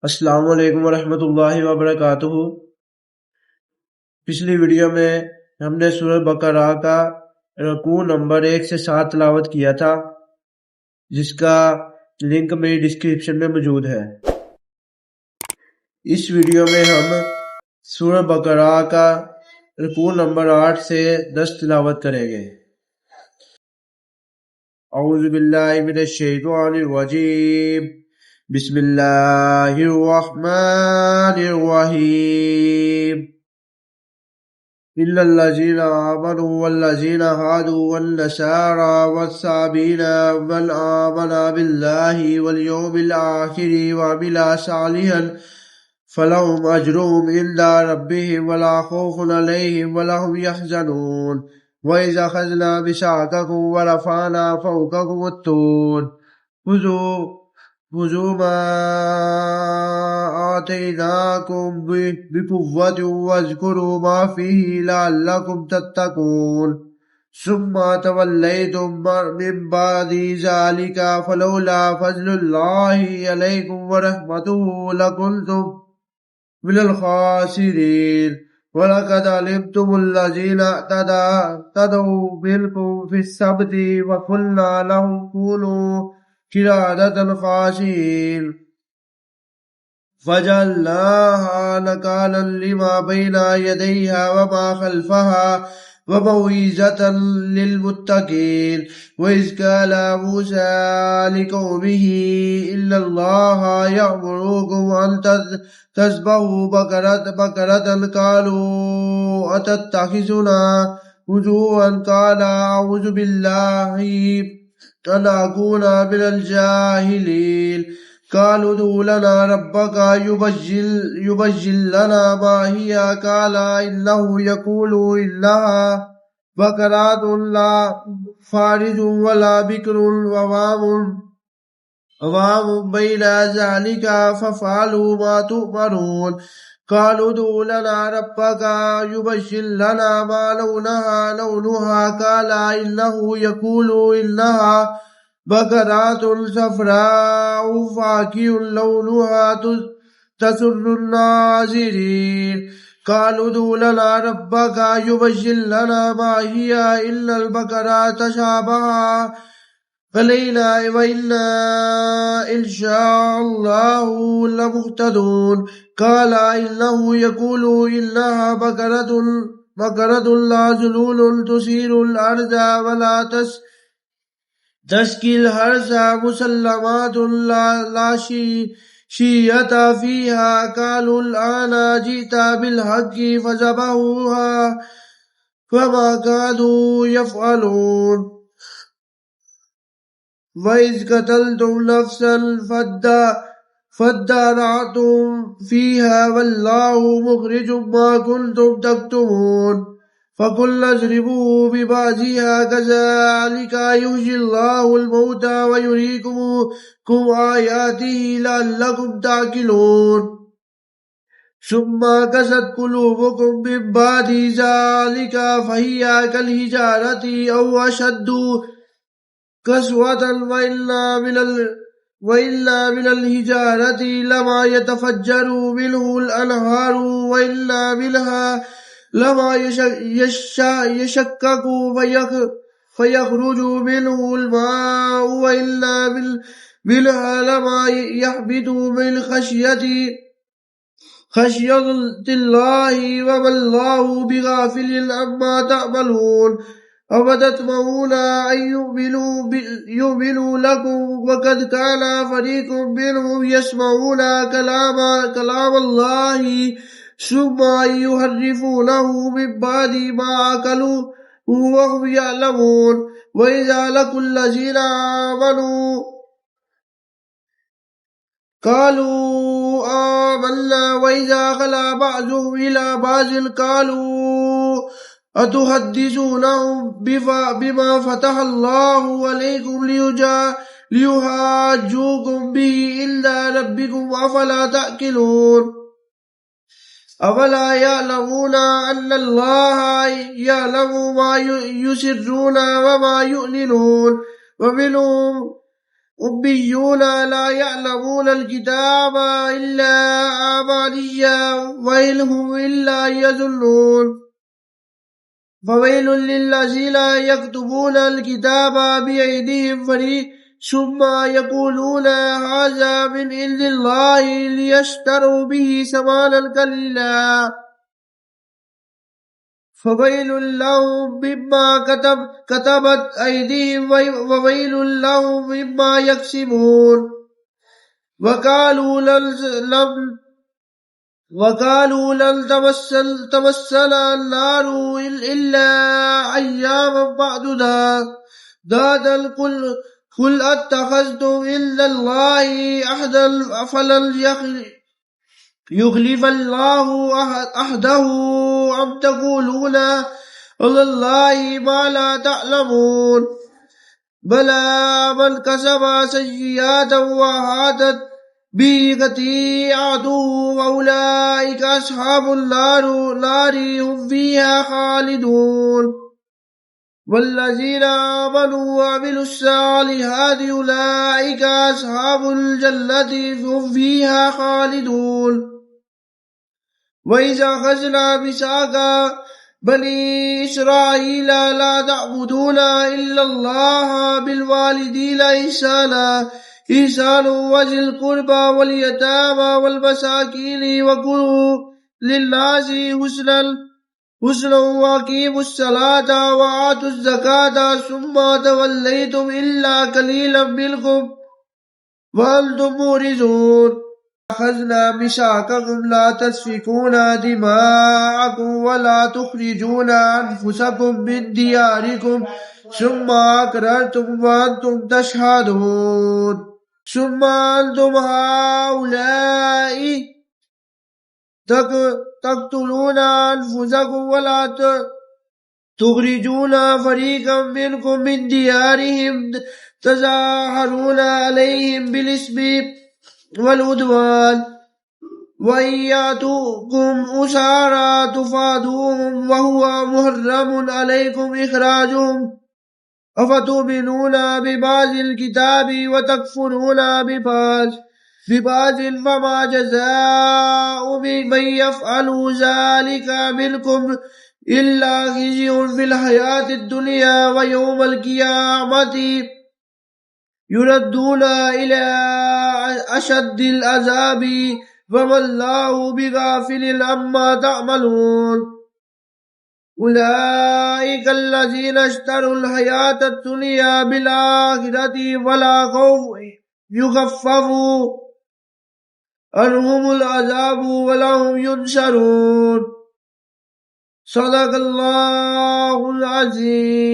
السلام علیکم ورحمۃ اللہ وبرکاتہ۔ پچھلی ویڈیو میں ہم نے سورہ بقرہ کا رکوع نمبر 1 سے 7 تلاوت کیا تھا، جس کا لنک میری ڈسکرپشن میں موجود ہے۔ اس ویڈیو میں ہم سورہ بقرہ کا رکوع نمبر 8 سے 10 تلاوت کریں گے۔ اعوذ باللہ من الشیطان الرجیم، بسم اللہ الرحمن الرحیم۔ إِلَّا الَّذِينَ آمَنُوا وَالَّذِينَ هَادُوا وَالنَّصَارَىٰ وَالصَّابِئِينَ مَنْ آمَنَ بِاللَّهِ وَالْيَوْمِ الْآخِرِ وَعَمِلَ صَالِحًا فَلَهُمْ أَجْرُهُمْ عِندَ رَبِّهِمْ وَلَا خَوْفٌ عَلَيْهِمْ وَلَا هُمْ يَحْزَنُونَ۔ وَإِذْ أَخَذْنَا مِيثَاقَكُمْ وَرَفَعْنَا فَوْقَكُمُ الطُّورَ خُذُوا مَا آتَيْنَاكُمْ بِقُوَّةٍ وَاذْكُرُوا مَا فِيهِ لَعَلَّكُمْ تَتَّقُونَ ثُمَّ تَوَلَّيْتُمْ مِنْ بَعْدِ ذَلِكَ فَلَوْلَا فَضْلُ اللَّهِ عَلَيْكُمْ وَرَحْمَتُهُ لَكُنْتُمْ مِنَ الْخَاسِرِينَ۔ وَلَقَدْ عَلِمْتُمُ الَّذِينَ اعْتَدَوْا مِنْكُمْ فِي السَّبْتِ وَقُلْنَا لَهُمْ كُونُوا قِرَادَةً خَاسِئِينَ فَجَعَلْنَاهَا نَكَالًا لِمَا بَيْنَ يَدَيْهَا وَمَا خَلْفَهَا وَمَوْعِظَةً لِلْمُتَّقِينَ۔ وَإِذْ قَالَ مُوسَىٰ لِقَوْمِهِ إِنَّ اللَّهَ يَأْمُرُكُمْ أَن تَذْبَحُوا بَقَرَةً قَالُوا أَتَتَّخِذُنَا هُزُوًا قَالَ أَعُوذُ بِاللَّهِ أَنْ أَكُونَ مِنَ الْجَاهِلِينَ۔ قالوا ادع لنا ربك يبين لنا ما هي قال إنه يقول إنها بقرة لا فارض ولا بكر عوام بين ذلك فافعلوا ما تؤمرون۔ قالوا ادع لنا ربك يبين لنا ما لونها قال إنه يقول إنها بقرة صفراء فاقع لونها تسر الناظرين۔ قالوا ادع لنا ربك يبين لنا ما هي إن البقرة تشابه علينا وإنا إن شاء الله لمهتدون۔ قال إنه يقول إنها بقرة لا ذلول تثير الأرض ولا تسقي الحرث مسلمات لا شية فيها۔ قالوا الآن جئت بالحق فذبحوها وما كادوا يفعلون۔ وإذ قتلتم نفسا فادارأتم فيها والله مخرج ما كنتم تكتمون۔ فقلنا اضربوه ببعضها كذلك يحيي الله الموتى ويريكم آياته لعلكم تعقلون۔ ثم قست قلوبكم من بعد ذلك فهي كالحجارة أو أشد قسوة وإن من الحجارة لما يتفجر منه الأنهار وإن منها لما يشقق فيخرج منه الماء وإن منها لما يهبط من خشية الله وما الله بغافل عما تعملون۔ أفتطمعون أن يؤمنوا لكم وقد كان فريق منهم يسمعون كلام الله ثم يحرفونه من بعد ما عقلوه وهم يعلمون۔ وإذا لقوا الذين آمنوا قالوا آمنا وإذا خلا بعضهم إلى بعض قالوا أتحدثونهم بما فتح الله عليكم ليحاجوكم به عند ربكم أفلا تعقلون۔ أفلا يعلمون أن الله يعلم ما يسرون وما يعلنون۔ أميون لا يعلمون الكتاب إلا أمانيا وإن هم إلا يظنون فويل للذين يكتبون الكتاب بأيديهم ثم يقولون هذا من عند الله ليشتروا به ثمنا قليلا فويل لهم مما كتبت أيديهم وويل لهم مما يكسبون وقالوا لن تمسنا النار إلا أياما معدودة قل أتخذتم إلا الله أحدا فلن يخلف الله عهده أم تقولون على الله ما لا تعلمون بلى من كسب سيئات وأحاطت به خطيئته فأولئك أصحاب النار هم فيها خالدون والذين آمنوا وعملوا الصالحات أولئك أصحاب الجنة هم فيها خالدون وإذا أخذنا ميثاق بني إسرائيل لا تعبدون إلا الله بالوالدين إحسانا وذي القربى واليتامى والمساكين وقولوا للناس حسنا وأقيموا الصلاة وآتوا الزكاة ثم توليتم إلا قليلا منكم وأنتم معرضون أخذنا ميثاقكم لا تسفكون دماءكم ولا تخرجون أنفسكم من دياركم ثم أقررتم وأنتم تشهدون ثم أنتم هؤلاء تقتلون أنفسكم ولا تخرجون فريقا منكم من ديارهم تظاهرون عليهم بالإثم والعدوان وإن يأتوكم أسارى تفادوهم وهو محرم عليكم إخراجهم أفتؤمنون ببعض الكتاب وتكفرون ببعض فما جزاء من يفعل ذلك منكم إلا خزي في الحياة الدنيا ويوم القيامة يردون إلى أشد العذاب وما الله بغافل عما تعملون أولئك الذين اشتروا الحياة الدنيا بالآخرة ولا خوف يخفف عنهم العذاب ولا هم ينصرون صدق الله العظيم.